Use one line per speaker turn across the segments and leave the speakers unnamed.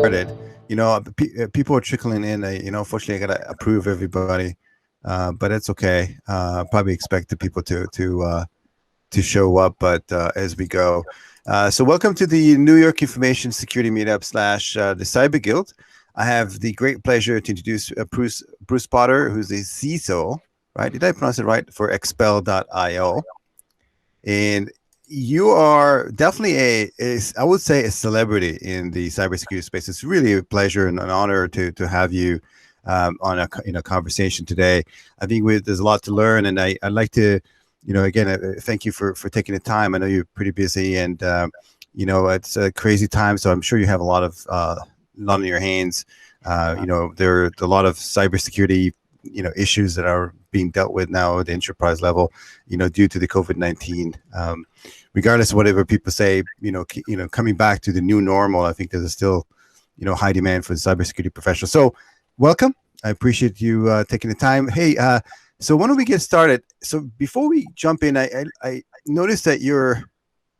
started. People are trickling in. Unfortunately, I gotta approve everybody, but it's okay. Probably expect the people to show up, but as we go. So welcome to the New York Information Security Meetup / the Cyber Guild. I have the great pleasure to introduce Bruce Potter, who's the CISO, right? Did I pronounce it right? For Expel.io. And you are definitely I would say a celebrity in the cybersecurity space. It's really a pleasure and an honor to have you on a conversation today. I think there's a lot to learn, and I'd like to, again, thank you for taking the time. I know you're pretty busy, and it's a crazy time, so I'm sure you have a lot on your hands. There are a lot of cybersecurity issues that are being dealt with now at the enterprise level, due to the COVID-19. Regardless of whatever people say, coming back to the new normal, I think there's still, high demand for the cybersecurity professionals. So welcome. I appreciate you taking the time. Hey, so why don't we get started? So before we jump in, I noticed that you're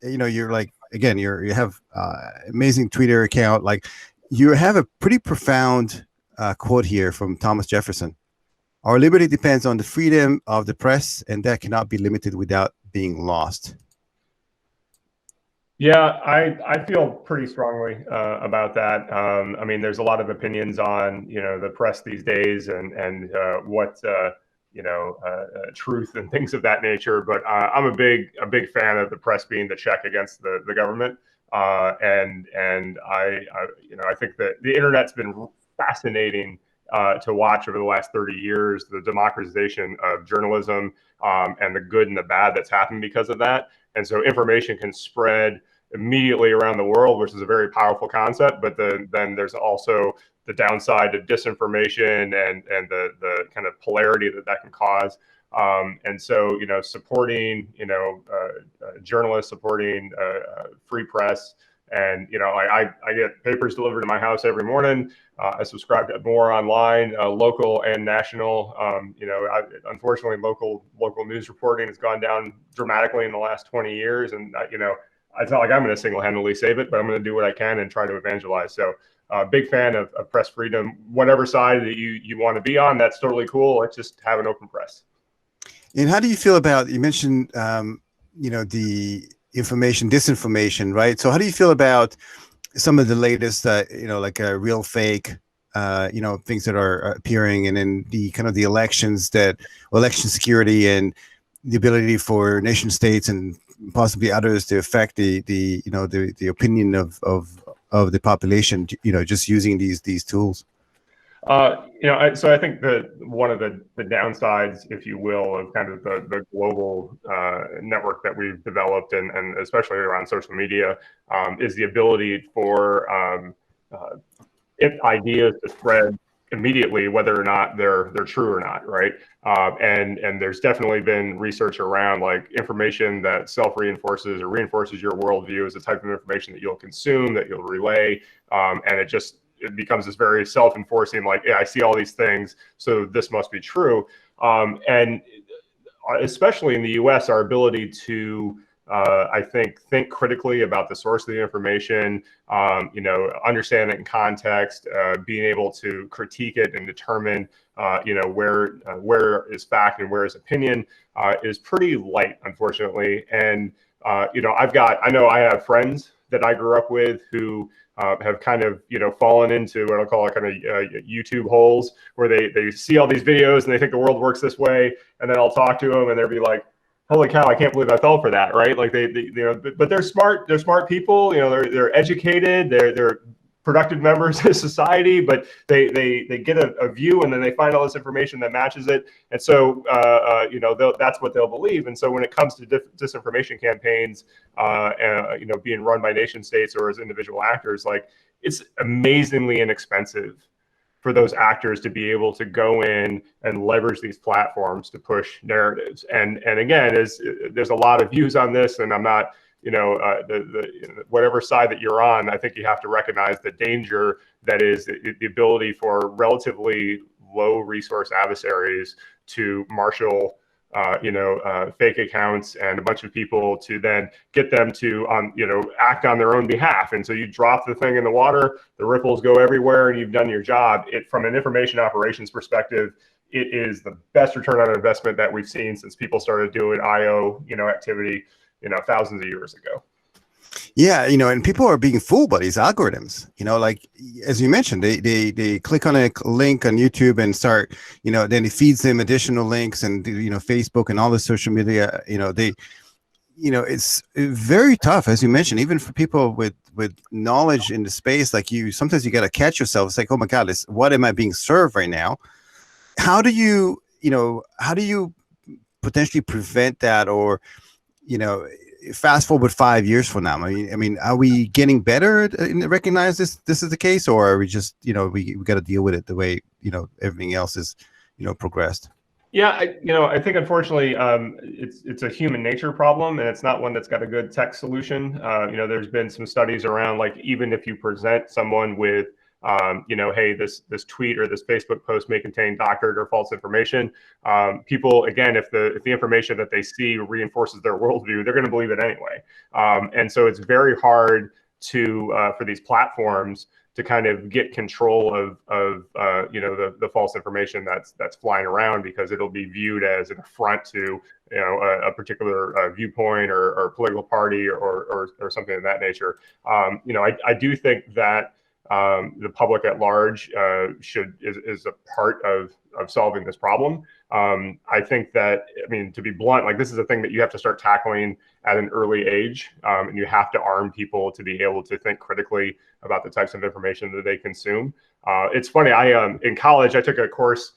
like, again, you have amazing Twitter account. Like, you have a pretty profound quote here from Thomas Jefferson. Our liberty depends on the freedom of the press, and that cannot be limited without being lost.
Yeah, I feel pretty strongly about that. I mean, there's a lot of opinions on the press these days and what truth and things of that nature. But I'm a big fan of the press being the check against the government. And I think that the internet's been fascinating to watch over the last 30 years, the democratization of journalism and the good and the bad that's happened because of that. And so information can spread immediately around the world, which is a very powerful concept. But then there's also the downside of disinformation and the kind of polarity that can cause. And so, supporting, journalists, supporting free press. And, I get papers delivered to my house every morning. I subscribe to more online, local and national. Unfortunately, local news reporting has gone down dramatically in the last 20 years. And, it's not like I'm going to single-handedly save it, but I'm going to do what I can and try to evangelize. So big fan of press freedom. Whatever side that you want to be on, that's totally cool. Let's just have an open press.
And how do you feel about, you mentioned, the disinformation, right? So how do you feel about some of the latest, like real fake, things that are appearing, and then the kind of the election security and the ability for nation states and possibly others to affect the opinion of the population, just using these tools?
So I think that one of the downsides, if you will, of kind of the global network that we've developed, and especially around social media, is the ability for ideas to spread immediately, whether or not they're true or not, right? And there's definitely been research around, like, information that self-reinforces or reinforces your worldview is the type of information that you'll consume, that you'll relay, and it becomes this very self-enforcing, like, yeah, I see all these things, so this must be true. And especially in the US, our ability to, I think critically about the source of the information, understand it in context, being able to critique it and determine, where is fact and where is opinion, is pretty light, unfortunately. And, I know I have friends that I grew up with who have kind of, fallen into what I'll call kind of YouTube holes, where they see all these videos and they think the world works this way. And then I'll talk to them and they'll be like, holy cow, I can't believe I fell for that, right? Like but they're smart people, they're educated, they're productive members of society, but they get a view, and then they find all this information that matches it. And so, that's what they'll believe. And so when it comes to disinformation campaigns, being run by nation states or as individual actors, like, it's amazingly inexpensive for those actors to be able to go in and leverage these platforms to push narratives. And again, there's a lot of views on this, and I'm not, whatever side that you're on, I think you have to recognize the danger that is the ability for relatively low resource adversaries to marshal fake accounts and a bunch of people to then get them to, act on their own behalf. And so you drop the thing in the water, the ripples go everywhere, and you've done your job. From an information operations perspective, it is the best return on investment that we've seen since people started doing IO, activity, thousands of years ago.
Yeah, and people are being fooled by these algorithms. Like as you mentioned, they click on a link on YouTube and start, then it feeds them additional links, and Facebook and all the social media. It's very tough, as you mentioned, even for people with knowledge in the space like you. Sometimes you got to catch yourself. It's like, oh my God, what am I being served right now? How do you potentially prevent that, or fast forward 5 years from now? I mean, are we getting better to recognize this is the case, or are we just we got to deal with it the way everything else is progressed?
Yeah, I think unfortunately it's a human nature problem, and it's not one that's got a good tech solution. There's been some studies around, like, even if you present someone with hey, this tweet or this Facebook post may contain doctored or false information. People, again, if the information that they see reinforces their worldview, they're going to believe it anyway. And so it's very hard for these platforms to kind of get control of the false information that's flying around, because it'll be viewed as an affront to a particular viewpoint or political party or something of that nature. I do think that the public at large is a part of solving this problem. I think that, to be blunt, like, this is a thing that you have to start tackling at an early age, and you have to arm people to be able to think critically about the types of information that they consume. It's funny, in college I took a course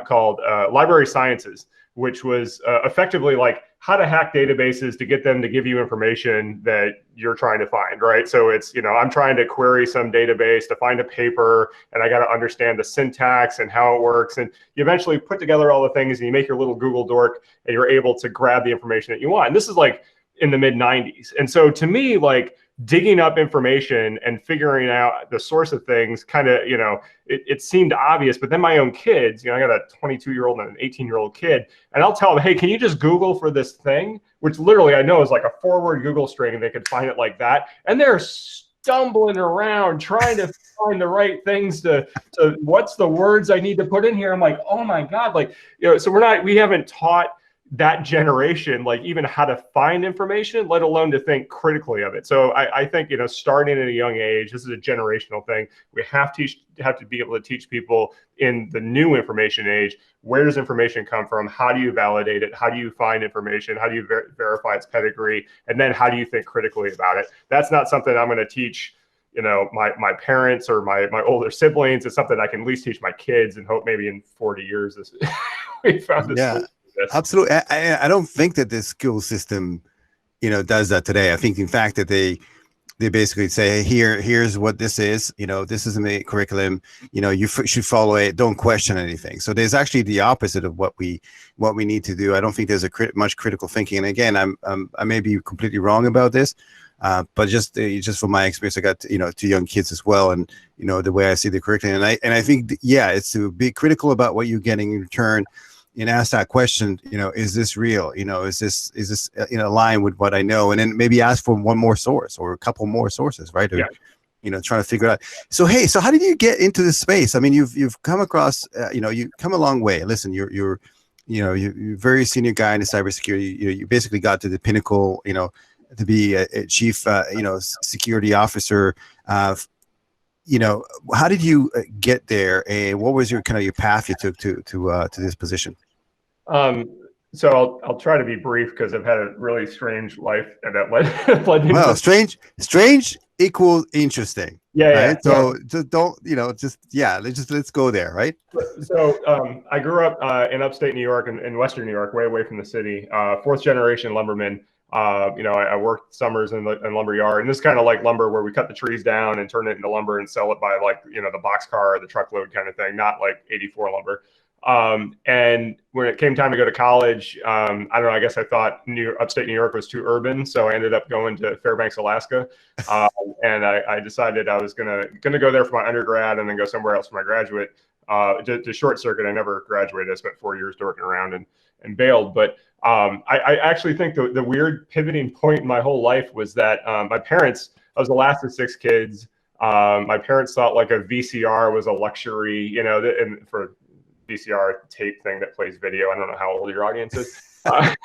called Library Sciences, which was effectively like how to hack databases to get them to give you information that you're trying to find, right? So it's, I'm trying to query some database to find a paper, and I got to understand the syntax and how it works. And you eventually put together all the things, and you make your little Google dork, and you're able to grab the information that you want. And this is like in the mid 90s. And so to me, like, digging up information and figuring out the source of things kind of, it seemed obvious. But then my own kids, I got a 22-year-old and an 18-year-old kid, and I'll tell them, hey, can you just Google for this thing? Which literally I know is like a forward Google string, and they can find it like that. And they're stumbling around trying to find the right things to what's the words I need to put in here. I'm like, oh my God, like, so we haven't taught that generation, like, even how to find information, let alone to think critically of it. So I think, starting at a young age, this is a generational thing. We have to be able to teach people in the new information age, where does information come from? How do you validate it? How do you find information? How do you verify its pedigree? And then how do you think critically about it? That's not something I'm going to teach my parents or my older siblings. It's something I can at least teach my kids, and hope maybe in 40 years we found this.
Yeah. Absolutely. I don't think that the school system, does that today. I think, in fact, that they basically say, hey, here's what this is. This is a curriculum. You should follow it. Don't question anything. So there's actually the opposite of what we need to do. I don't think there's much critical thinking. And again, I may be completely wrong about this, but just from my experience, I got two young kids as well, and the way I see the curriculum, and I think it's to be critical about what you're getting in return. And ask that question, is this real? Is this in line with what I know? And then maybe ask for one more source or a couple more sources, right? Or, trying to figure it out. So, hey, so how did you get into this space? I mean, you've come across, you come a long way. Listen, you're a very senior guy in the cybersecurity. You basically got to the pinnacle, to be a chief, security officer. How did you get there, and what was your path you took to this position?
So I'll try to be brief, because I've had a really strange life, and that led me.
Well, strange equals interesting.
Yeah.
Right? So just don't, let's go there, right?
So I grew up in upstate New York, in Western New York, way away from the city. Fourth generation lumberman. I worked summers in lumber yard, and this kind of like lumber where we cut the trees down and turn it into lumber and sell it by, like, the boxcar or the truckload kind of thing, not like 84 lumber. And when it came time to go to college, I don't know, I guess I thought upstate New York was too urban. So I ended up going to Fairbanks, Alaska. And I decided I was gonna go there for my undergrad and then go somewhere else for my graduate. To short circuit, I never graduated. I spent 4 years dorking around and bailed. But I actually think the weird pivoting point in my whole life was that my parents, I was the last of 6 kids. My parents thought like a VCR was a luxury, you know, and for VCR tape thing that plays video. I don't know how old your audience is. But,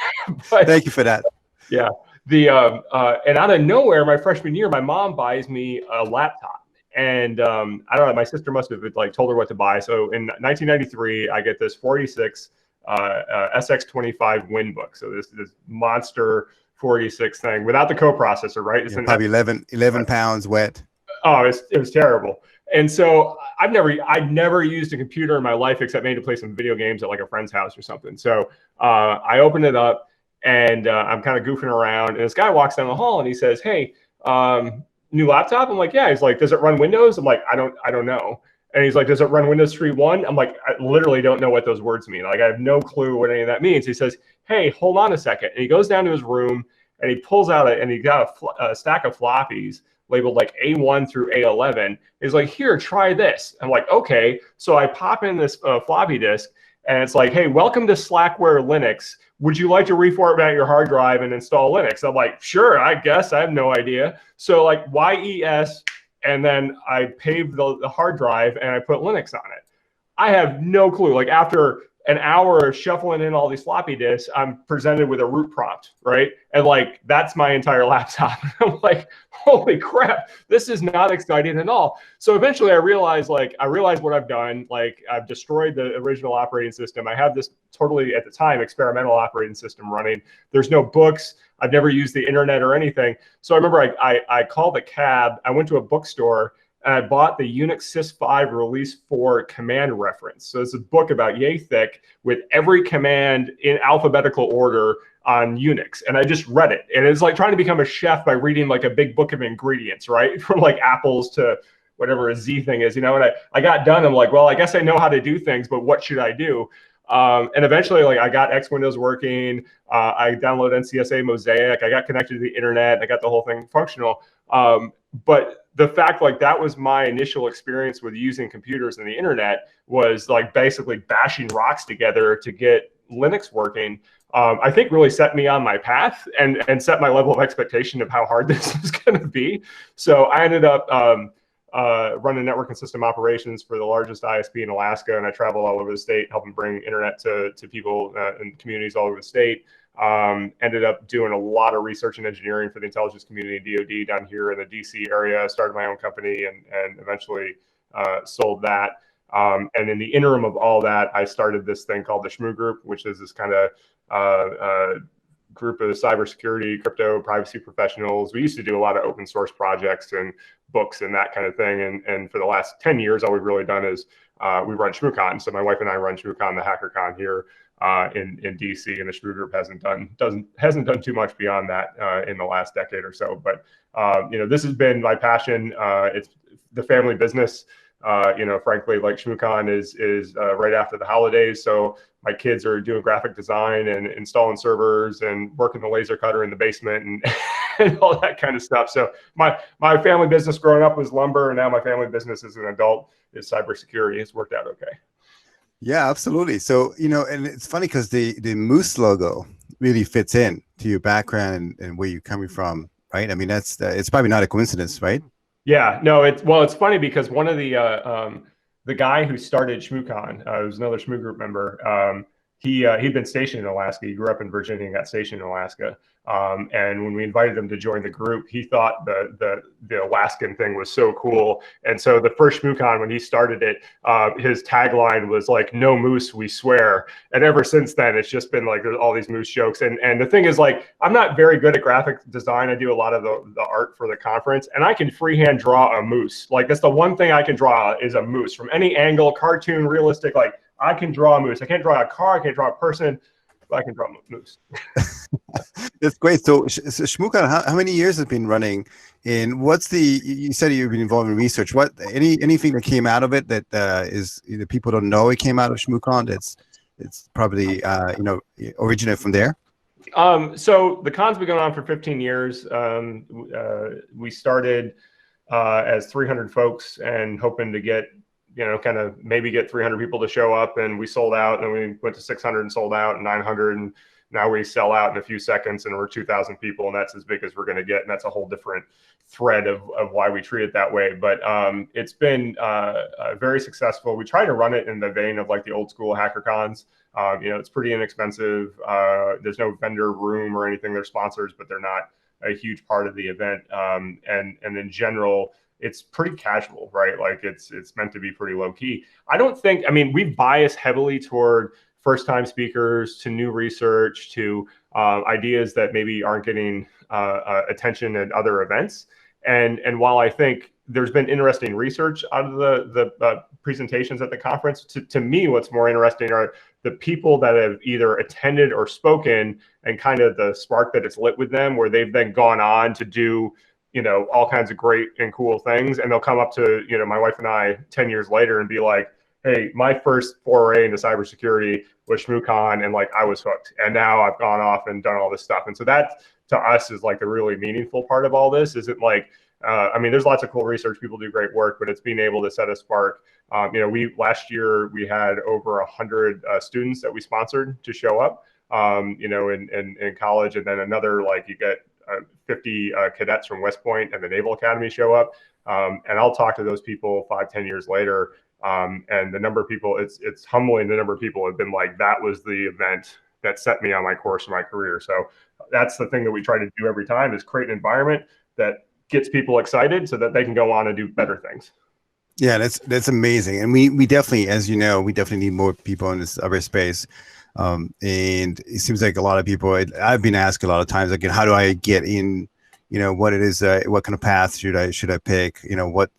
thank you for that.
Yeah. And out of nowhere, my freshman year, my mom buys me a laptop. And I don't know, my sister must have like told her what to buy. So in 1993, I get this 46 SX25 Winbook. So this monster 46 thing without the coprocessor, right? It's
probably 11 pounds wet.
Oh, it was terrible. And so I'd never used a computer in my life except maybe to play some video games at like a friend's house or something. So I opened it up and I'm kind of goofing around. And this guy walks down the hall and he says, "Hey, new laptop?" I'm like, "Yeah." He's like, "Does it run Windows?" I'm like, I don't know. And he's like, "Does it run Windows 3.1?" I'm like, I literally don't know what those words mean. Like, I have no clue what any of that means. He says, "Hey, hold on a second." And he goes down to his room and he pulls out and he got a stack of floppies labeled like A1 through A11. He's like, "Here, try this." I'm like, "Okay." So I pop in this floppy disk and it's like, "Hey, welcome to Slackware Linux. Would you like to reformat your hard drive and install Linux?" I'm like, "Sure, I guess. I have no idea." So like YES, and then I paved the hard drive and I put Linux on it. I have no clue. Like after an hour of shuffling in all these floppy disks, I'm presented with a root prompt, right? And like, that's my entire laptop. I'm like, holy crap, this is not exciting at all. So eventually I realized what I've done. Like, I've destroyed the original operating system. I have this totally, at the time, experimental operating system running. There's no books. I've never used the internet or anything. So I remember I called a cab. I went to a bookstore and I bought the Unix Sys5 Release 4 command reference. So it's a book about yay thick with every command in alphabetical order on Unix. And I just read it. And it's like trying to become a chef by reading like a big book of ingredients, right? From like apples to whatever a Z thing is, you know? And I got done. I'm like, well, I guess I know how to do things, but what should I do? And eventually, like, I got X Windows working. I downloaded NCSA Mosaic. I got connected to the internet. I got the whole thing functional. But the fact, like, that was my initial experience with using computers and the internet was like basically bashing rocks together to get Linux working. I think really set me on my path and set my level of expectation of how hard this was going to be. So I ended up running network and system operations for the largest ISP in Alaska, and I traveled all over the state helping bring internet to people and communities all over the state. Ended up doing a lot of research and engineering for the intelligence community and DoD down here in the DC area. Started my own company and eventually sold that. And in the interim of all that, I started this thing called the Shmoo Group, which is this kind of group of cybersecurity, crypto, privacy professionals. We used to do a lot of open source projects and books and that kind of thing. And for the last 10 years, all we've really done is we run ShmooCon. So my wife and I run ShmooCon, the HackerCon here in DC, and the Shmoo Group hasn't done too much beyond that in the last decade or so. But you know, this has been my passion. It's the family business. You know, frankly, like ShmooCon is right after the holidays, so my kids are doing graphic design and installing servers and working the laser cutter in the basement and, and all that kind of stuff. So my family business growing up was lumber, and now my family business as an adult is cybersecurity. It's worked out okay.
Yeah, absolutely. So, you know, and it's funny because the moose logo really fits in to your background and where you're coming from, right? I mean, that's it's probably not a coincidence, right?
Yeah, no, it's funny because one of the guy who started ShmooCon, who's another Shmoo Group member, he'd been stationed in Alaska. He grew up in Virginia and got stationed in Alaska. And when we invited him to join the group, he thought the Alaskan thing was so cool. And so the first ShmooCon, when he started it, his tagline was like, "No moose, we swear." And ever since then, it's just been like there's all these moose jokes. And the thing is, like, I'm not very good at graphic design. I do a lot of the art for the conference, and I can freehand draw a moose. Like, that's the one thing I can draw is a moose from any angle, cartoon, realistic. Like, I can draw a moose. I can't draw a car. I can't draw a person, but I can draw a moose.
That's great. So ShmooCon, how many years has it been running? And what's you said you've been involved in research. What anything that came out of it that is either people don't know it came out of ShmooCon? It's probably you know, originated from there.
So the con's been going on for 15 years. We started as 300 folks and hoping to get, kind of maybe get 300 people to show up, and we sold out, and then we went to 600 and sold out, and 900, and now we sell out in a few seconds, and we're 2,000 people, and that's as big as we're going to get, and that's a whole different thread of why we treat it that way. But it's been very successful. We try to run it in the vein of like the old school HackerCons. It's pretty inexpensive. There's no vendor room or anything. They're sponsors, but they're not a huge part of the event. And in general, it's pretty casual, right? Like it's meant to be pretty low key. I mean, we bias heavily toward first-time speakers, to new research, to ideas that maybe aren't getting attention at other events. And while I think there's been interesting research out of the presentations at the conference, to me, what's more interesting are the people that have either attended or spoken, and kind of the spark that it's lit with them, where they've then gone on to do all kinds of great and cool things. And they'll come up to my wife and I 10 years later and be like, hey, my first foray into cybersecurity was ShmooCon, and like I was hooked, and now I've gone off and done all this stuff. And so that to us is like the really meaningful part of all this. Isn't like, I mean, there's lots of cool research, people do great work, but it's being able to set a spark. Last year we had over 100 students that we sponsored to show up, in college, and then another, like, you get 50 cadets from West Point and the Naval Academy show up. And I'll talk to those people 5-10 years later. And the number of people, it's humbling. The number of people have been like, that was the event that set me on my course for my career. So that's the thing that we try to do every time, is create an environment that gets people excited so that they can go on and do better things.
Yeah, that's amazing. And we definitely, as you know, we definitely need more people in this other space. And it seems like a lot of people, I've been asked a lot of times, like, how do I get in, what it is, what kind of path should I pick, what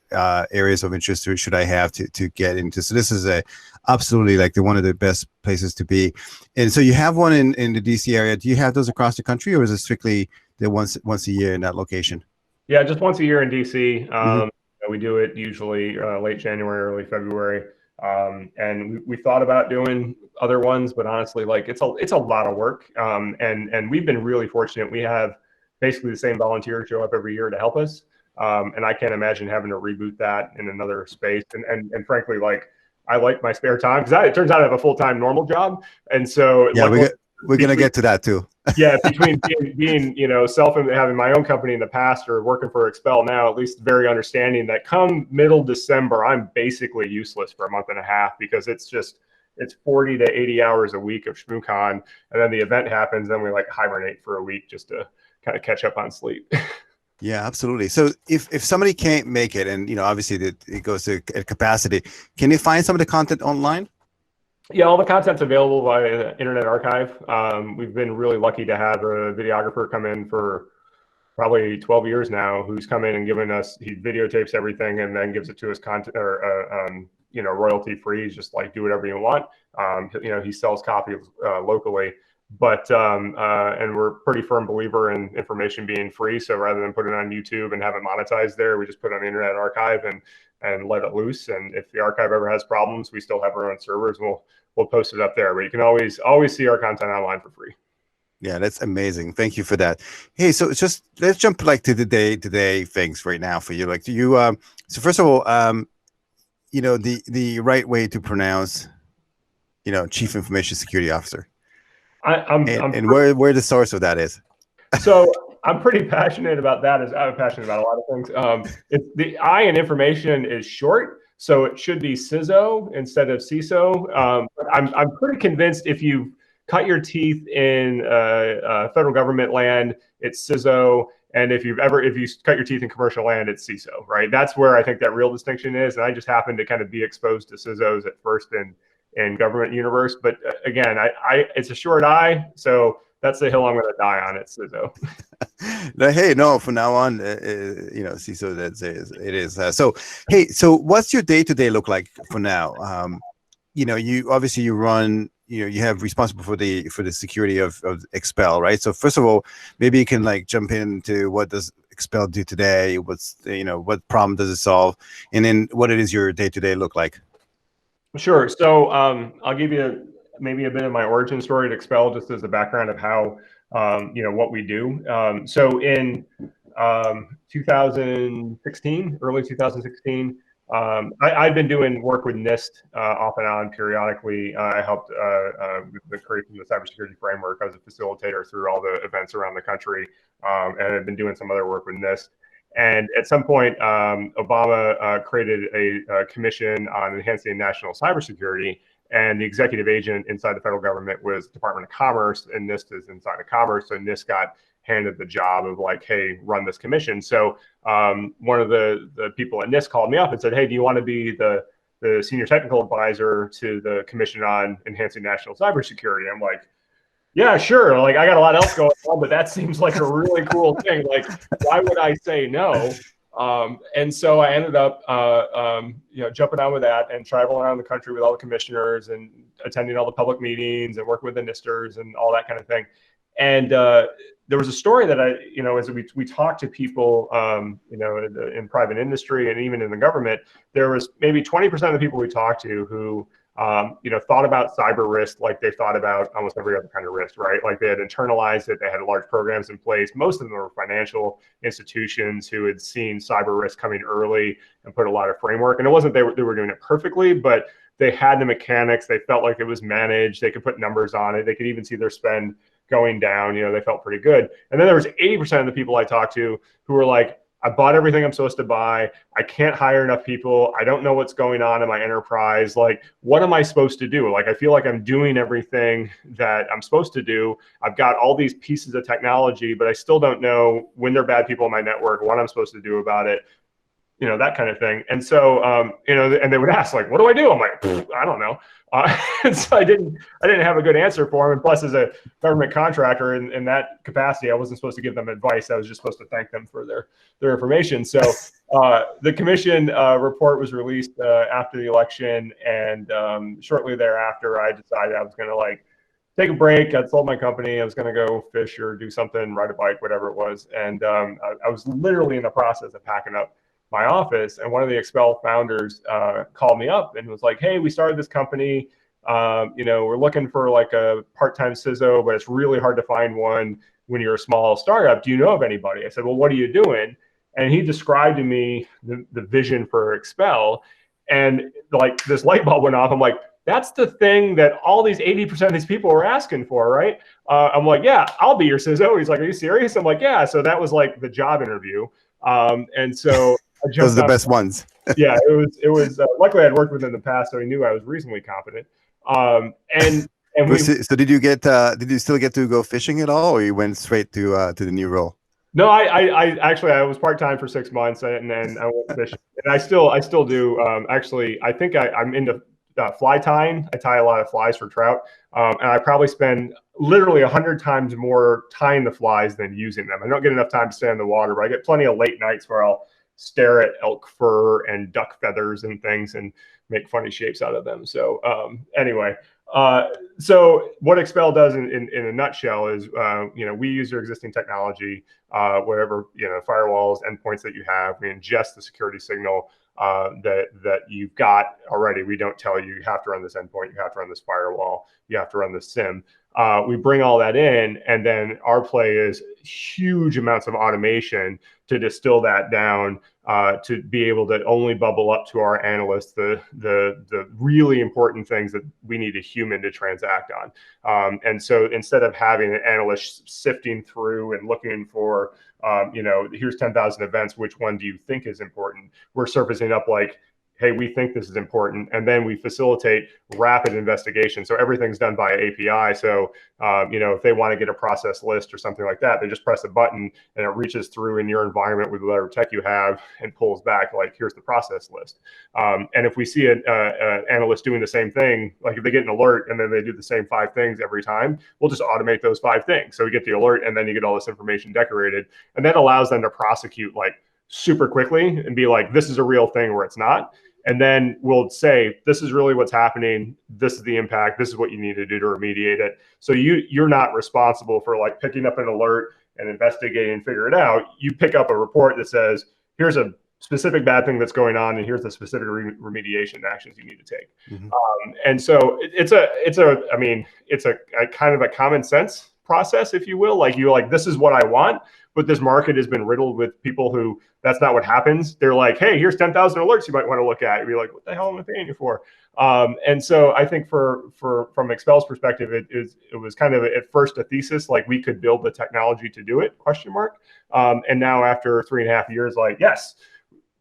areas of interest should I have to get into. So this is absolutely like one of the best places to be. And so you have one in the DC area. Do you have those across the country, or is it strictly the once a year in that location?
Yeah, just once a year in DC. We do it usually late January, early February. And we thought about doing other ones, but honestly, like, it's a lot of work. And we've been really fortunate. We have basically the same volunteers show up every year to help us. And I can't imagine having to reboot that in another space. And frankly, like, I like my spare time, because it turns out I have a full-time normal job. And so
yeah, we're going to get to that too.
Yeah, between being having my own company in the past, or working for Expel now, at least very understanding that come middle December, I'm basically useless for a month and a half, because it's 40 to 80 hours a week of ShmooCon, and then the event happens, then we like hibernate for a week just to kind of catch up on sleep.
Yeah, absolutely. So if somebody can't make it, and obviously it goes to capacity, can you find some of the content online?
Yeah, all the content's available via Internet Archive. We've been really lucky to have a videographer come in for probably 12 years now, who's come in and given us, he videotapes everything and then gives it to us content, or royalty free. He's just like, do whatever you want. He sells copies locally, but and we're a pretty firm believer in information being free. So rather than put it on YouTube and have it monetized there, we just put it on the Internet Archive and let it loose. And if the archive ever has problems, we still have our own servers. We'll post it up there, but you can always see our content online for free.
Yeah, that's amazing. Thank you for that. Hey, so let's jump like to the day things right now for you. Like, do you so first of all, the right way to pronounce, Chief Information Security Officer. And where the source of that is.
So I'm pretty passionate about that. I'm passionate about a lot of things. The I in information is short, so it should be CISO instead of CISO. I'm pretty convinced if you cut your teeth in federal government land, it's CISO, and if you cut your teeth in commercial land, it's CISO. Right? That's where I think that real distinction is. And I just happen to kind of be exposed to CISOs at first in government universe. But again, it's a short I, so that's the hill I'm going to die on. It's CISO.
No, from now on, CISO, it is. So, hey, so what's your day-to-day look like for now? You obviously run, you have responsible for the security of Expel, right? So first of all, maybe you can like jump into what does Expel do today? What's, what problem does it solve? And then what it is your day-to-day look like?
Sure. So I'll give you maybe a bit of my origin story at Expel, just as a background of how, what we do. So in 2016, early 2016, I've been doing work with NIST off and on periodically. I helped with the creation of the cybersecurity framework. I was a facilitator through all the events around the country, and I've been doing some other work with NIST. And at some point, Obama created a commission on enhancing national cybersecurity. And the executive agent inside the federal government was Department of Commerce, and NIST is inside of Commerce. So NIST got handed the job of like, hey, run this commission. So one of the people at NIST called me up and said, hey, do you want to be the senior technical advisor to the Commission on Enhancing National Cybersecurity? I'm like, yeah, sure. Like, I got a lot else going on, but that seems like a really cool thing. Like, why would I say no? And so I ended up, jumping on with that and traveling around the country with all the commissioners and attending all the public meetings and working with the NISTers and all that kind of thing. And there was a story that as we talked to people, in private industry and even in the government, there was maybe 20% of the people we talked to who, thought about cyber risk like they thought about almost every other kind of risk, right? Like they had internalized it, they had large programs in place. Most of them were financial institutions who had seen cyber risk coming early and put a lot of framework. And it wasn't they were doing it perfectly, but they had the mechanics. They felt like it was managed. They could put numbers on it. They could even see their spend going down. They felt pretty good. And then there was 80% of the people I talked to who were like, I bought everything I'm supposed to buy. I can't hire enough people. I don't know what's going on in my enterprise. Like, what am I supposed to do? Like, I feel like I'm doing everything that I'm supposed to do. I've got all these pieces of technology, but I still don't know when there are bad people in my network, what I'm supposed to do about it, that kind of thing. And so, and they would ask, like, what do I do? I'm like, I don't know. And so I didn't have a good answer for them. And plus, as a government contractor in that capacity, I wasn't supposed to give them advice. I was just supposed to thank them for their information. So the commission report was released after the election. And shortly thereafter, I decided I was going to take a break. I'd sold my company. I was going to go fish or do something, ride a bike, whatever it was. And I was literally in the process of packing up my office, and one of the Expel founders called me up and was like, hey, we started this company. We're looking for like a part-time CISO, but it's really hard to find one when you're a small startup. Do you know of anybody? I said, well, what are you doing? And he described to me the vision for Expel, and like this light bulb went off. I'm like, that's the thing that all these 80% of these people were asking for, right? I'm like, yeah, I'll be your CISO. He's like, are you serious? I'm like, yeah. So that was like the job interview. And so
those are the best ones.
Yeah, it was. Luckily, I'd worked with him in the past, so he knew I was reasonably competent.
So did you get? Did you still get to go fishing at all, or you went straight to the new role?
No, I actually was part-time for 6 months, and then I went fishing, and I still do. Actually, I think I'm into fly tying. I tie a lot of flies for trout, and I probably spend literally 100 times more tying the flies than using them. I don't get enough time to stay in the water, but I get plenty of late nights where I'll stare at elk fur and duck feathers and things and make funny shapes out of them. So anyway, so what Expel does in a nutshell is, we use your existing technology, whatever, firewalls, endpoints that you have. We ingest the security signal that you've got already. We don't tell you have to run this endpoint, you have to run this firewall, you have to run this SIM. We bring all that in, and then our play is huge amounts of automation to distill that down to be able to only bubble up to our analysts the really important things that we need a human to transact on. And so instead of having an analyst sifting through and looking for, here's 10,000 events, which one do you think is important? We're surfacing up like, hey, we think this is important. And then we facilitate rapid investigation. So everything's done by API. So, if they want to get a process list or something like that, they just press a button and it reaches through in your environment with whatever tech you have and pulls back, like, here's the process list. And if we see an analyst doing the same thing, like if they get an alert and then they do the same 5 things every time, we'll just automate those 5 things. So we get the alert and then you get all this information decorated. And that allows them to prosecute like super quickly and be like, this is a real thing where it's not. And then we'll say, this is really what's happening. This is the impact. This is what you need to do to remediate it. So you're not responsible for like picking up an alert and investigating and figure it out. You pick up a report that says, here's a specific bad thing that's going on, and here's the specific remediation actions you need to take. Mm-hmm. And so it's a kind of a common sense process, if you will. Like this is what I want, but this market has been riddled with people who that's not what happens. They're like, hey, here's 10,000 alerts you might want to look at. You'd be like, what the hell am I paying you for? And so I think from Expel's perspective, it was kind of at first a thesis, like we could build the technology to do it, ? And now after 3.5 years, like, yes,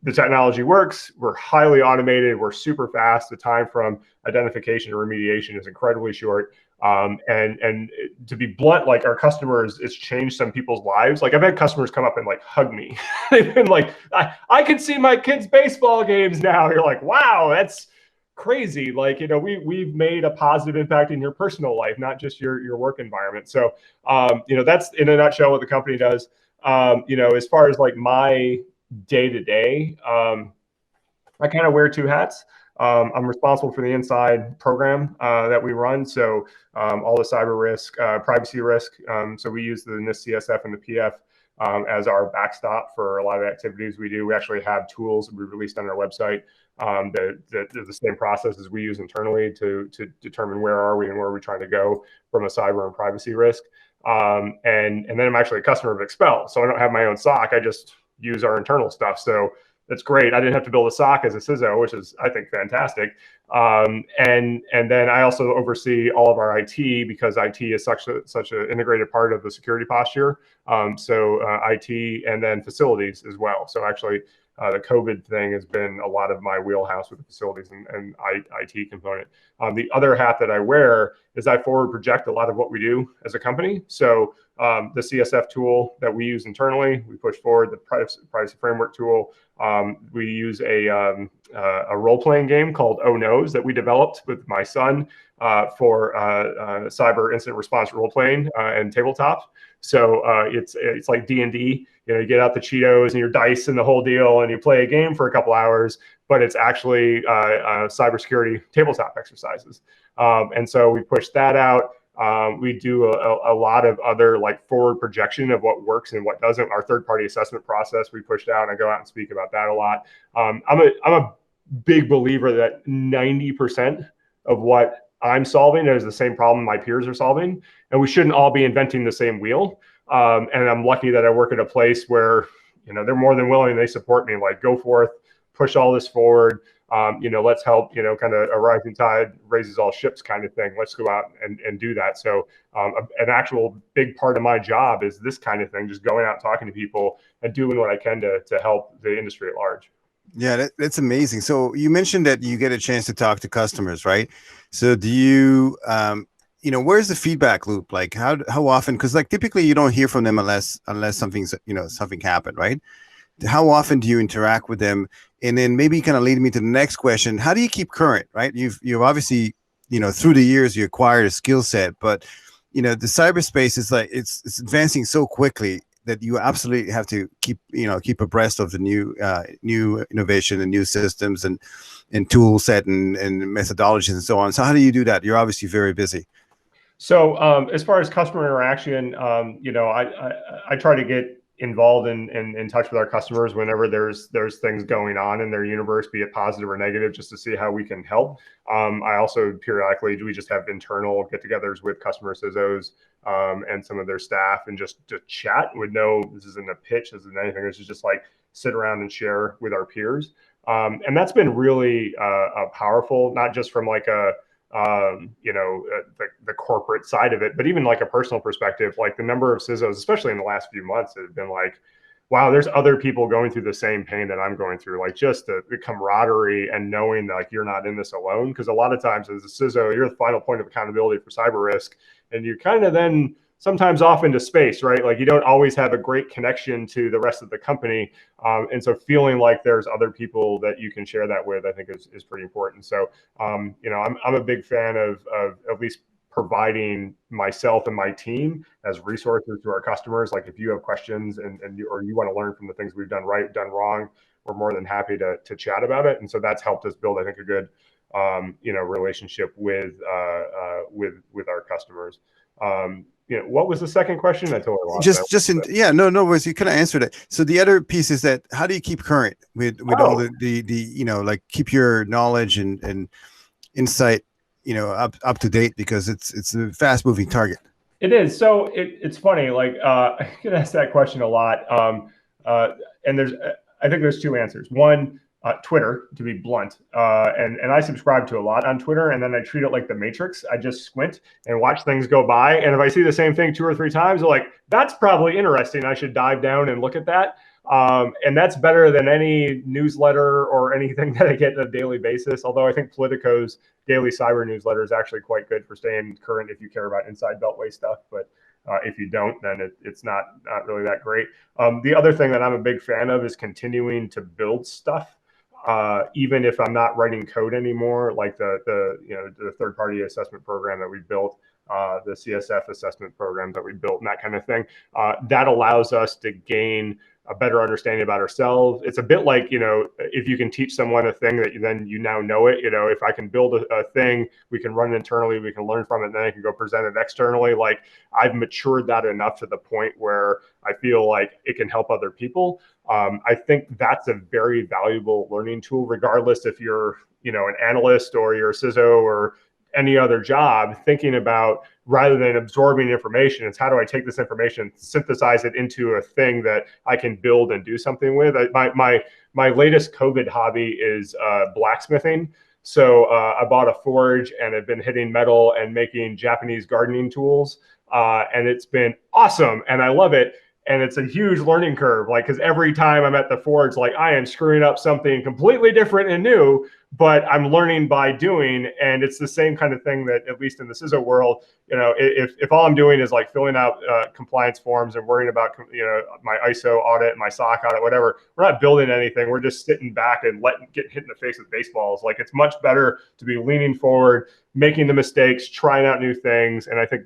the technology works. We're highly automated. We're super fast. The time from identification to remediation is incredibly short. And to be blunt, like our customers, it's changed some people's lives. Like I've had customers come up and like hug me. They've been like, I can see my kids' baseball games now. You're like, wow, that's crazy. Like, we've made a positive impact in your personal life, not just your work environment. So, that's in a nutshell what the company does. As far as like my day to day, I kind of wear two hats. I'm responsible for the inside program that we run. So all the cyber risk, privacy risk. So we use the NIST CSF and the PF as our backstop for a lot of the activities we do. We actually have tools we released on our website that are the same processes we use internally to determine where are we and where are we trying to go from a cyber and privacy risk. And then I'm actually a customer of Expel. So I don't have my own SOC. I just use our internal stuff. So that's great. I didn't have to build a SOC as a CISO, which is, I think, fantastic. And then I also oversee all of our IT because IT is such an integrated part of the security posture. So IT and then facilities as well. So actually, the COVID thing has been a lot of my wheelhouse with the facilities and IT component. The other hat that I wear is I forward project a lot of what we do as a company. So the CSF tool that we use internally, we push forward the privacy framework tool. We use a role-playing game called Oh No's that we developed with my son for cyber incident response role-playing and tabletop. So it's like D&D. You get out the Cheetos and your dice and the whole deal, and you play a game for a couple hours, but it's actually cybersecurity tabletop exercises. And so we push that out. We do a lot of other like forward projection of what works and what doesn't. Our third-party assessment process we pushed out, and I go out and speak about that a lot. I'm a big believer that 90% of what I'm solving is the same problem my peers are solving, and we shouldn't all be inventing the same wheel. And I'm lucky that I work at a place where they're more than willing. They support me, like, go forth, push all this forward. Let's help, kind of a rising tide raises all ships kind of thing. Let's go out and do that. So an actual big part of my job is this kind of thing, just going out, talking to people and doing what I can to help the industry at large.
Yeah, that's amazing. So you mentioned that you get a chance to talk to customers, right? So do you, where's the feedback loop? Like how often, because like typically you don't hear from them unless something's, something happened, right? How often do you interact with them? And then maybe kind of lead me to the next question. How do you keep current, right? You've obviously, through the years you acquired a skill set, but the cyberspace is like, it's advancing so quickly that you absolutely have to keep abreast of the new innovation and new systems and tool set and methodologies and so on. So how do you do that? You're obviously very busy.
So as far as customer interaction, I try to get involved in touch with our customers whenever there's things going on in their universe, be it positive or negative, just to see how we can help. I also periodically we just have internal get-togethers with customer CISOs and some of their staff, and just to chat with this isn't a pitch, this isn't anything. This is just like sit around and share with our peers. And that's been really powerful, not just from like the corporate side of it, but even like a personal perspective. Like the number of CISOs, especially in the last few months, have been like, wow, there's other people going through the same pain that I'm going through. Like just the camaraderie and knowing that like you're not in this alone. Because a lot of times as a CISO, you're the final point of accountability for cyber risk, and you kind of then sometimes off into space, right? Like you don't always have a great connection to the rest of the company. And so feeling like there's other people that you can share that with, I think is pretty important. So, I'm a big fan of at least providing myself and my team as resources to our customers. Like if you have questions or you want to learn from the things we've done right, done wrong, we're more than happy to chat about it. And so that's helped us build, I think, a good, relationship with our customers. What was the second question? I totally lost that.
No worries. You kind of answered it. So the other piece is that how do you keep current with all the like keep your knowledge and insight, up to date, because it's a fast moving target.
It is. So it's funny. Like I get asked that question a lot. And I think there's two answers. One, Twitter, to be blunt, and I subscribe to a lot on Twitter, and then I treat it like the Matrix. I just squint and watch things go by, and if I see the same thing 2 or 3 times, I'm like, that's probably interesting. I should dive down and look at that. And that's better than any newsletter or anything that I get on a daily basis. Although I think Politico's daily cyber newsletter is actually quite good for staying current if you care about inside Beltway stuff. But if you don't, then it's not really that great. The other thing that I'm a big fan of is continuing to build stuff. Even if I'm not writing code anymore, like the third-party assessment program that we built, the CSF assessment program that we built, and that kind of thing, that allows us to gain a better understanding about ourselves. It's a bit like, if you can teach someone a thing that then you now know it, if I can build a thing, we can run it internally, we can learn from it, and then I can go present it externally. Like I've matured that enough to the point where I feel like it can help other people. I think that's a very valuable learning tool, regardless if you're, an analyst or you're a CISO or any other job. Thinking about, rather than absorbing information, it's how do I take this information, synthesize it into a thing that I can build and do something with. My latest COVID hobby is blacksmithing. So I bought a forge and have been hitting metal and making Japanese gardening tools. And it's been awesome. And I love it. And it's a huge learning curve, like, because every time I'm at the forge, like I am screwing up something completely different and new, but I'm learning by doing. And it's the same kind of thing that, at least in the CISO world, if all I'm doing is like filling out compliance forms and worrying about, my ISO audit, my SOC audit, whatever, we're not building anything. We're just sitting back and get hit in the face with baseballs. Like, it's much better to be leaning forward, making the mistakes, trying out new things. And I think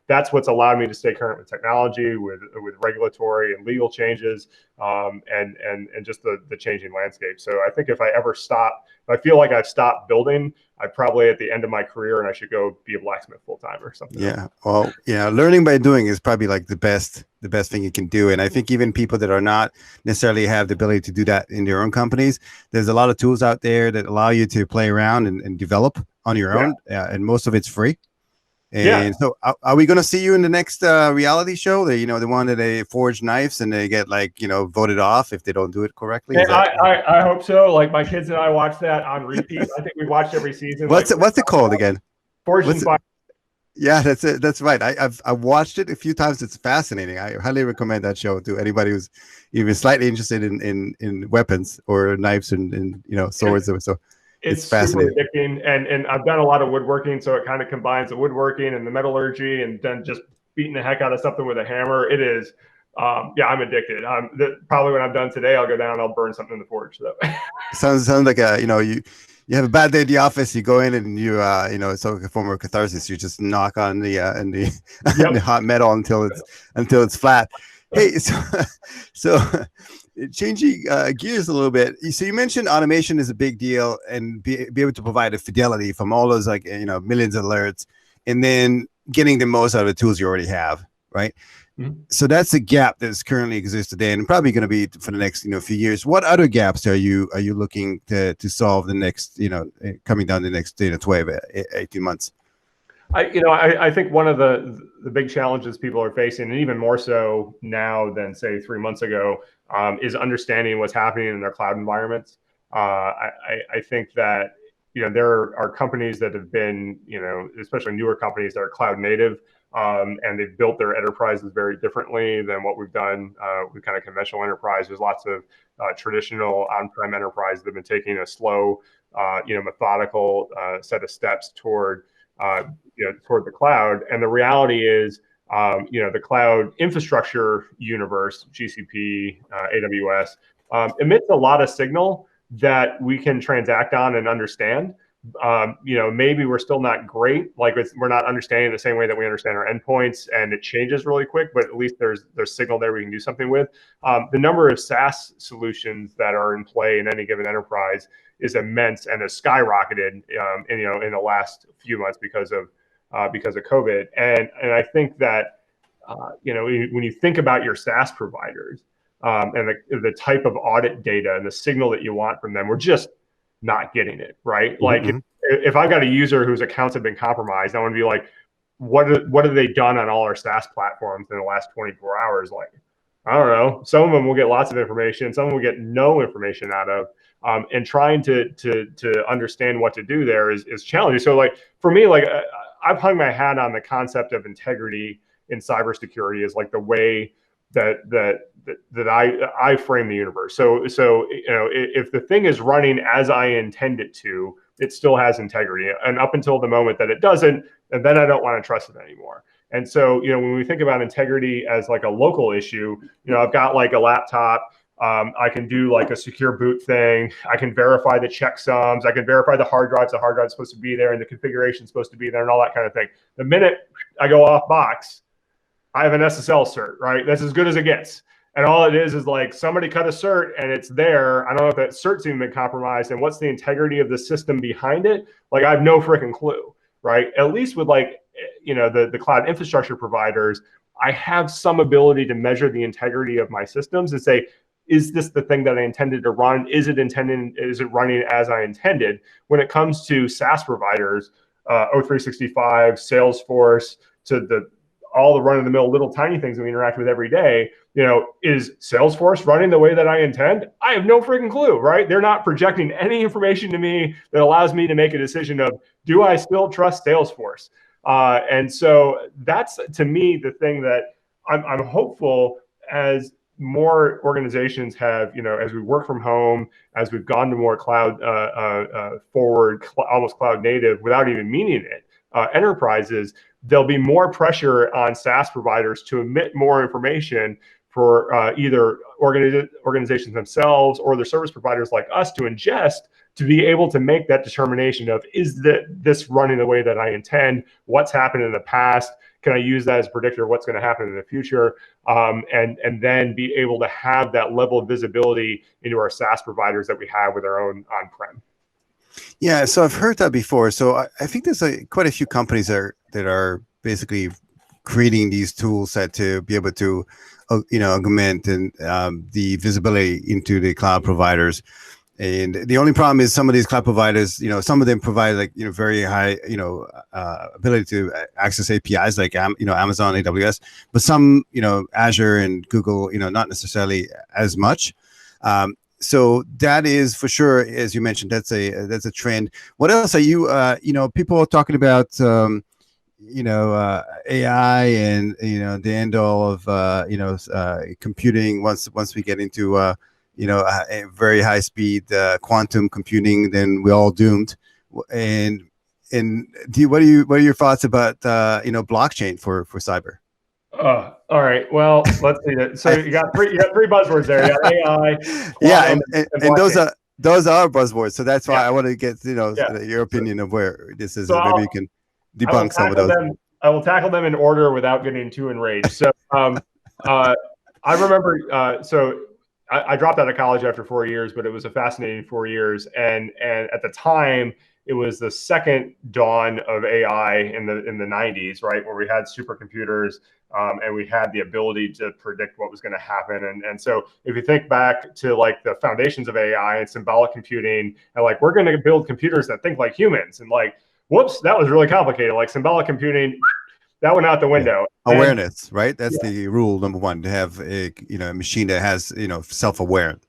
that's what's allowed me to stay current with technology, with regulatory and legal changes, and just the changing landscape. So I think if I feel like I've stopped building, I'm probably at the end of my career and I should go be a blacksmith full time or something.
Yeah. Well, yeah, learning by doing is probably like the best thing you can do. And I think even people that are not necessarily have the ability to do that in their own companies, there's a lot of tools out there that allow you to play around and develop on your own. And most of it's free. And so are we going to see you in the next reality show? The one that they forge knives and they get voted off if they don't do it correctly?
I hope so. Like, my kids and I watch that on repeat. I think we watched every season.
What's it called again?
Forged and Fire.
Yeah, that's it. That's right. I've watched it a few times. It's fascinating. I highly recommend that show to anybody who's even slightly interested in weapons or knives and swords. So it's fascinating.
Super addicting. And I've done a lot of woodworking, so it kind of combines the woodworking and the metallurgy, and then just beating the heck out of something with a hammer. It is. I'm addicted. Probably when I'm done today, I'll go down and I'll burn something in the forge. So.
Sounds like you have a bad day at the office, you go in and it's like a form of catharsis. You just knock on the the hot metal until it's flat. Hey, so changing gears a little bit. So you mentioned automation is a big deal, and be able to provide a fidelity from all those millions of alerts, and then getting the most out of the tools you already have, right? Mm-hmm. So that's a gap that currently exists today, and probably going to be for the next few years. What other gaps are you looking to solve the next coming down the next 12, 18 months?
I think one of the big challenges people are facing, and even more so now than say 3 months ago, is understanding what's happening in their cloud environments. I think that there are companies that have been especially newer companies that are cloud native. And they've built their enterprises very differently than what we've done with kind of conventional enterprise. There's lots of traditional on-prem enterprises that have been taking a slow, methodical set of steps toward the cloud. And the reality is, the cloud infrastructure universe, GCP, AWS, emits a lot of signal that we can transact on and understand. Maybe we're still not great. Like, we're not understanding the same way that we understand our endpoints, and it changes really quick, but at least there's signal there we can do something with. The number of SaaS solutions that are in play in any given enterprise is immense and has skyrocketed, in the last few months because of COVID. And I think that, when you think about your SaaS providers, and the type of audit data and the signal that you want from them, we're just not getting it, right? Like, if I've got a user whose accounts have been compromised, I want to be like, what have they done on all our SaaS platforms in the last 24 hours? Like, I don't know. Some of them will get lots of information. Some will get no information out of. And trying to understand what to do there is challenging. So like for me, like I've hung my hat on the concept of integrity in cybersecurity as like the way that I frame the universe. So you know, if the thing is running as I intend it to, it still has integrity. And up until the moment that it doesn't, and then I don't want to trust it anymore. And so, you know, when we think about integrity as like a local issue, you know, I've got like a laptop. I can do like a secure boot thing. I can verify the checksums. I can verify the hard drive's supposed to be there and the configuration's supposed to be there and all that kind of thing. The minute I go off box, I have an SSL cert, right? That's as good as it gets. And all it is like somebody cut a cert and it's there. I don't know if that cert's even been compromised and what's the integrity of the system behind it. Like I have no freaking clue, right? At least with like, you know, the cloud infrastructure providers, I have some ability to measure the integrity of my systems and say, is this the thing that I intended to run? Is it running as I intended? When it comes to SaaS providers, O365, Salesforce, to all the run-of-the-mill little tiny things that we interact with every day, you know, is Salesforce running the way that I intend? I have no freaking clue, right? They're not projecting any information to me that allows me to make a decision of, do I still trust Salesforce? And so that's, to me, the thing that I'm hopeful as more organizations have, you know, as we work from home, as we've gone to more cloud forward, almost cloud native without even meaning it, enterprises, there'll be more pressure on SaaS providers to emit more information for either organizations themselves or their service providers like us to ingest, to be able to make that determination of, is this running the way that I intend? What's happened in the past? Can I use that as a predictor of what's going to happen in the future? And then be able to have that level of visibility into our SaaS providers that we have with our own on-prem.
Yeah, so I've heard that before. So I think there's quite a few companies that are basically creating these tools that to be able to, you know, augment and the visibility into the cloud providers. And the only problem is some of these cloud providers, you know, some of them provide like, you know, very high, you know, ability to access APIs like, you know, Amazon, AWS, but some, you know, Azure and Google, you know, not necessarily as much. So that is for sure, as you mentioned, that's a trend. What else are you, you know, people are talking about, you know, AI and, you know, the end all of, you know, computing once we get into, you know, a very high speed quantum computing, then we're all doomed. And what are your thoughts about, you know, blockchain for cyber?
All right. Well, let's see that. So you got three buzzwords there. You got AI,
yeah, and those are buzzwords. So that's why I want to get, you know, your opinion of where this is. So maybe you can debunk some of those.
I will tackle them in order without getting too enraged. So I remember, so I dropped out of college after 4 years, but it was a fascinating 4 years. And at the time, it was the second dawn of AI in the 90s, right, where we had supercomputers and we had the ability to predict what was going to happen. And so if you think back to like the foundations of AI and symbolic computing, and like we're going to build computers that think like humans, and like, whoops, that was really complicated. Like symbolic computing, that went out the window.
Awareness, right? That's the rule number one, to have a, you know, a machine that has, you know, self-awareness.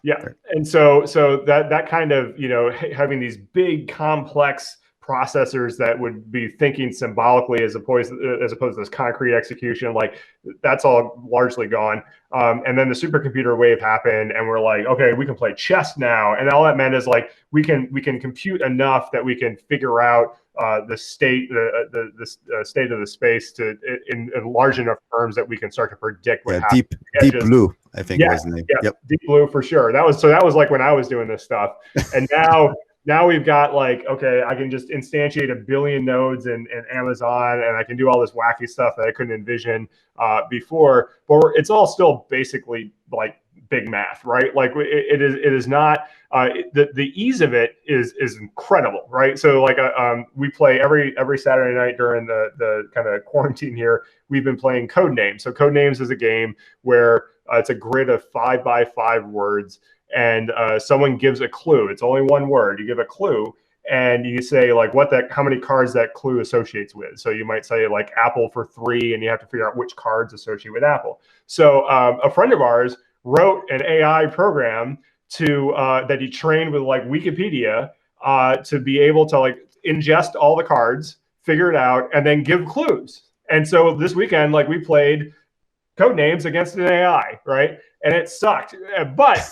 Yeah. Right. And so that kind of, you know, having these big complex processors that would be thinking symbolically as opposed to this concrete execution, like that's all largely gone. And then the supercomputer wave happened, and we're like, okay, we can play chess now. And all that meant is like we can compute enough that we can figure out the state the state of the space in large enough terms that we can start to predict what happens.
Deep Blue, I think was the name.
Yep, Deep Blue for sure. That was like when I was doing this stuff, and now we've got like, okay, I can just instantiate 1 billion nodes in Amazon, and I can do all this wacky stuff that I couldn't envision before. But it's all still basically like big math, right? Like it is not the ease of it is incredible, right? So like we play every Saturday night during the kind of quarantine here. We've been playing Codenames. So Codenames is a game where it's a grid of 5 by 5 words, and someone gives a clue. It's only one word. You give a clue, and you say like how many cards that clue associates with. So you might say like Apple for 3, and you have to figure out which cards associate with Apple. So a friend of ours wrote an AI program that he trained with like Wikipedia to be able to like ingest all the cards, figure it out, and then give clues. And so this weekend, like, we played code names against an AI, right? And it sucked. But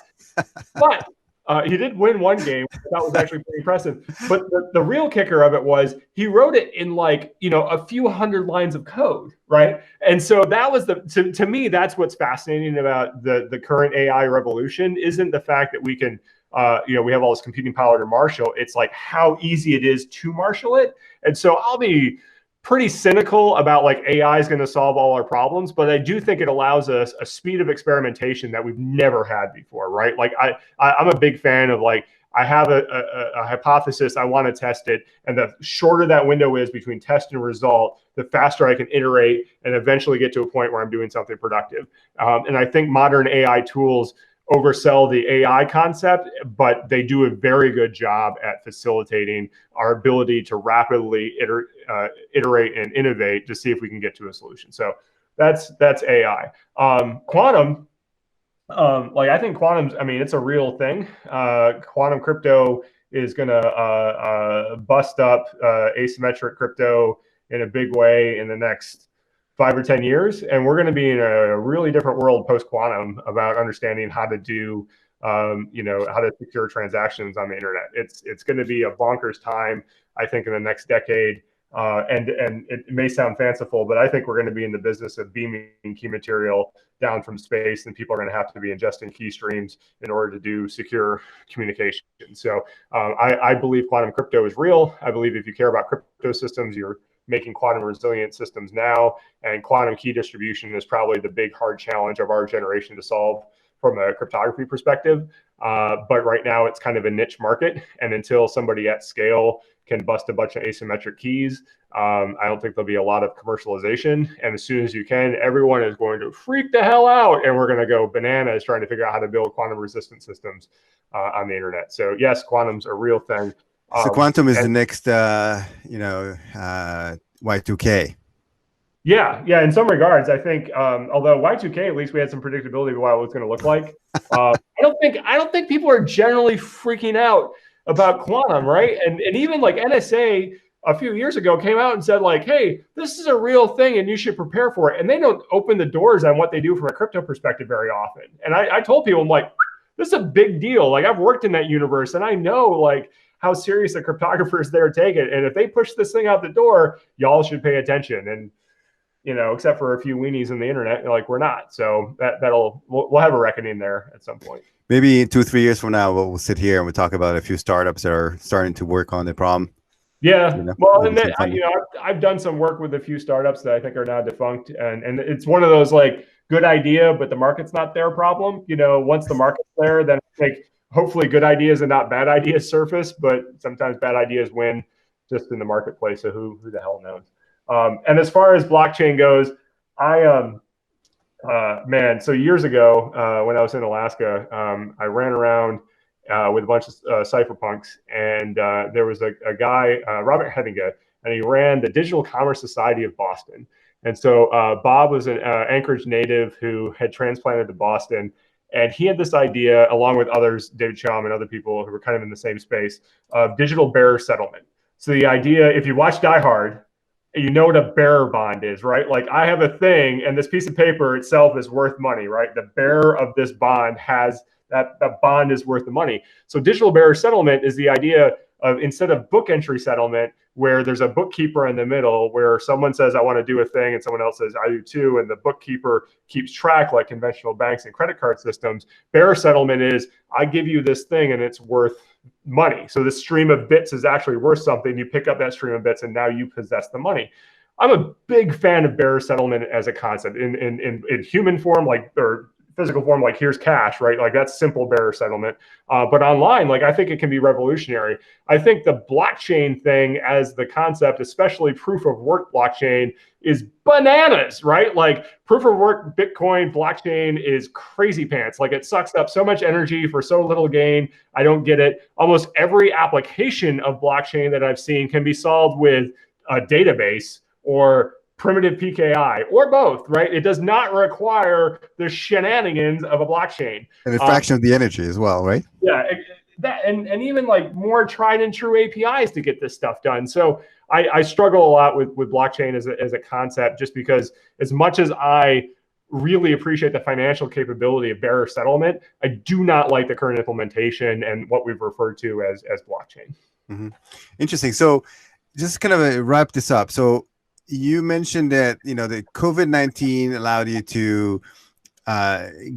he did win one game. That was actually pretty impressive. But the real kicker of it was he wrote it in like, a few hundred lines of code, right? And so that was to me, that's what's fascinating about the current AI revolution. Isn't the fact that we can, we have all this computing power to marshal. It's like how easy it is to marshal it. And so I'll be pretty cynical about like AI is going to solve all our problems, but I do think it allows us a speed of experimentation that we've never had before, right? Like I'm a big fan of like, I have a hypothesis, I want to test it, and the shorter that window is between test and result, the faster I can iterate and eventually get to a point where I'm doing something productive. And I think modern AI tools oversell the AI concept, but they do a very good job at facilitating our ability to rapidly iterate and innovate to see if we can get to a solution. So that's AI. Quantum, I think quantum's, it's a real thing. Quantum crypto is going to bust up asymmetric crypto in a big way in the next 5 or 10 years, and we're going to be in a really different world post-quantum about understanding how to do, how to secure transactions on the internet. It's going to be a bonkers time, I think, in the next decade. And it may sound fanciful, but I think we're going to be in the business of beaming key material down from space, and people are going to have to be ingesting key streams in order to do secure communication. So I believe quantum crypto is real. I believe if you care about crypto systems, you're making quantum resilient systems now, and quantum key distribution is probably the big hard challenge of our generation to solve from a cryptography perspective. But right now it's kind of a niche market, and until somebody at scale can bust a bunch of asymmetric keys, I don't think there'll be a lot of commercialization. And as soon as you can, everyone is going to freak the hell out, and we're going to go bananas trying to figure out how to build quantum resistant systems on the internet. So yes, quantum's a real thing.
So quantum is the next, Y2K.
Yeah. In some regards, I think, although Y2K, at least we had some predictability of what it was going to look like. I don't think people are generally freaking out about quantum, right? And even like NSA a few years ago came out and said like, hey, this is a real thing and you should prepare for it. And they don't open the doors on what they do from a crypto perspective very often. And I told people, I'm like, this is a big deal. Like, I've worked in that universe, and I know like how serious the cryptographers there take it. And if they push this thing out the door, y'all should pay attention. And, except for a few weenies in the internet, like, we're not. So we'll have a reckoning there at some point.
Maybe 2-3 years from now, we'll sit here and we'll talk about a few startups that are starting to work on the problem.
Yeah. Well, and then, I've done some work with a few startups that I think are now defunct. And it's one of those like good idea, but the market's not there problem. Once the market's there, then I think hopefully good ideas and not bad ideas surface, but sometimes bad ideas win just in the marketplace. So who the hell knows? And as far as blockchain goes, so years ago, when I was in Alaska, I ran around with a bunch of cypherpunks, and there was a guy, Robert Hettinga, and he ran the Digital Commerce Society of Boston. And so Bob was an Anchorage native who had transplanted to Boston. And he had this idea, along with others, David Chaum and other people who were kind of in the same space, of digital bearer settlement. So the idea, if you watch Die Hard, you know what a bearer bond is, right? Like, I have a thing, and this piece of paper itself is worth money, right? The bearer of this bond has that bond is worth the money. So digital bearer settlement is the idea of, instead of book entry settlement, where there's a bookkeeper in the middle, where someone says, I want to do a thing, and someone else says, I do too, and the bookkeeper keeps track like conventional banks and credit card systems. Bearer settlement is, I give you this thing and it's worth money. So this stream of bits is actually worth something. You pick up that stream of bits and now you possess the money. I'm a big fan of bearer settlement as a concept in human form, like, or physical form, like here's cash, right? Like that's simple bearer settlement. But online, like I think it can be revolutionary. I think the blockchain thing as the concept, especially proof of work blockchain, is bananas, right? Like proof of work Bitcoin blockchain is crazy pants. Like it sucks up so much energy for so little gain. I don't get it. Almost every application of blockchain that I've seen can be solved with a database or primitive PKI or both, right? It does not require the shenanigans of a blockchain.
And a fraction of the energy as well, right?
Yeah, that and even like more tried and true APIs to get this stuff done. So I struggle a lot with blockchain as a concept, just because as much as I really appreciate the financial capability of bearer settlement, I do not like the current implementation and what we've referred to as blockchain.
Mm-hmm. Interesting. So just kind of wrap this up. So you mentioned that, the COVID-19 allowed you to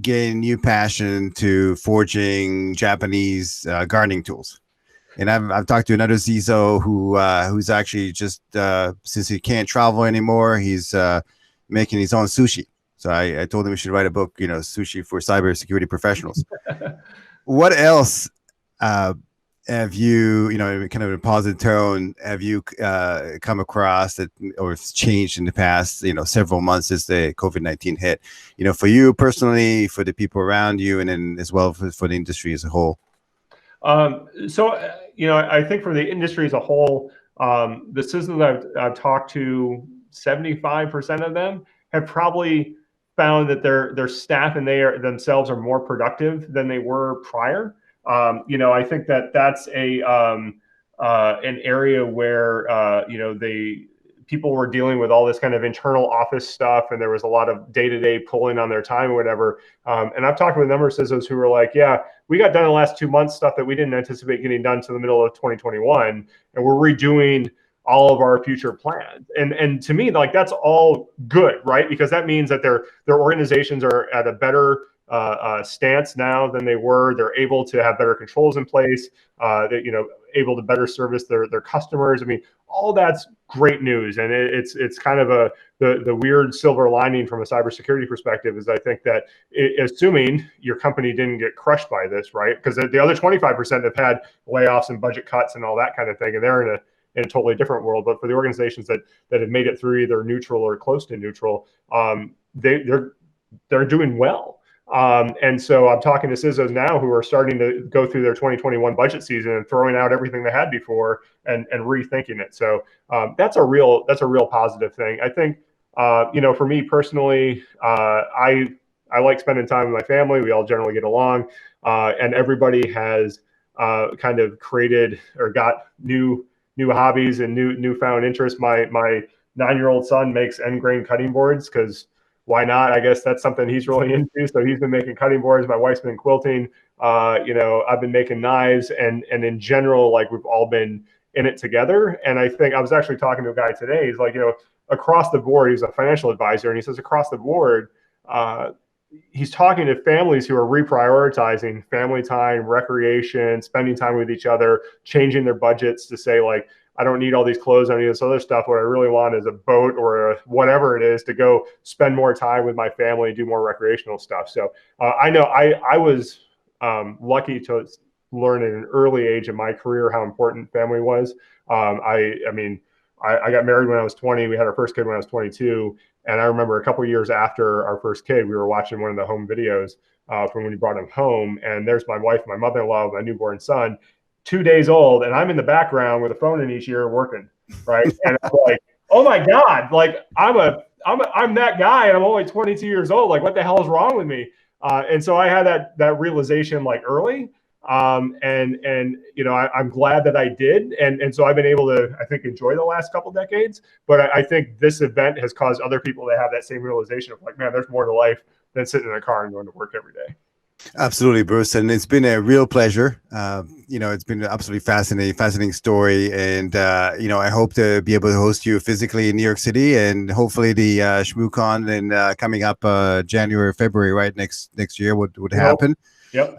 gain new passion to forging Japanese gardening tools. And I've talked to another CISO who's actually just since he can't travel anymore, he's making his own sushi. So I told him we should write a book, sushi for cybersecurity professionals. What else have you, kind of in a positive tone, have you come across that or changed in the past, several months since the COVID-19 hit, for you personally, for the people around you, and then as well for the industry as a whole?
I think for the industry as a whole, the CISOs that I've talked to, 75% of them have probably found that their staff and they themselves are more productive than they were prior. I think that's an area where people were dealing with all this kind of internal office stuff, and there was a lot of day-to-day pulling on their time or whatever. And I've talked with a number of CISOs who were like, yeah, we got done in the last 2 months stuff that we didn't anticipate getting done to the middle of 2021, and we're redoing all of our future plans. And to me, like that's all good, right? Because that means that their organizations are at a better stance now than they were. They're able to have better controls in place. They're able to better service their customers. I mean, all that's great news, and it's kind of the weird silver lining from a cybersecurity perspective is I think that assuming your company didn't get crushed by this, right? Because the other 25% have had layoffs and budget cuts and all that kind of thing, and they're in a totally different world. But for the organizations that have made it through either neutral or close to neutral, they're doing well. And so I'm talking to CISOs now who are starting to go through their 2021 budget season and throwing out everything they had before and rethinking it. So that's a real positive thing. I think, for me personally, I like spending time with my family. We all generally get along, and everybody has kind of created or got new hobbies and newfound interests. My 9-year-old son makes end grain cutting boards because why not? I guess that's something he's really into. So he's been making cutting boards. My wife's been quilting. I've been making knives, and in general, like we've all been in it together. And I think I was actually talking to a guy today. He's like, across the board, he's a financial advisor, and he says across the board, he's talking to families who are reprioritizing family time, recreation, spending time with each other, changing their budgets to say like, I don't need all these clothes. I don't need this other stuff. What I really want is a boat or whatever it is to go spend more time with my family, do more recreational stuff. So I know I was lucky to learn at an early age in my career how important family was. I got married when I was 20. We had our first kid when I was 22. And I remember a couple of years after our first kid, we were watching one of the home videos from when we brought him home. And there's my wife, my mother-in-law, my newborn son, 2 days old, and I'm in the background with a phone in each ear working, right? And I'm like, oh my God, like I'm that guy, and I'm only 22 years old. Like, what the hell is wrong with me? And so I had that realization like early, I'm glad that I did, and so I've been able to, I think, enjoy the last couple decades. But I think this event has caused other people to have that same realization of like, man, there's more to life than sitting in a car and going to work every day.
Absolutely, Bruce, and it's been a real pleasure. It's been an absolutely fascinating story, and I hope to be able to host you physically in New York City, and hopefully the ShmooCon and coming up January, February, right next year would happen.
Yep.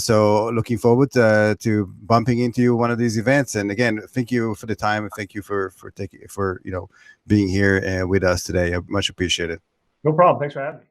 So looking forward to bumping into one of these events. And again, thank you for the time, and thank you for being here with us today. I much appreciate it.
No problem. Thanks for having me.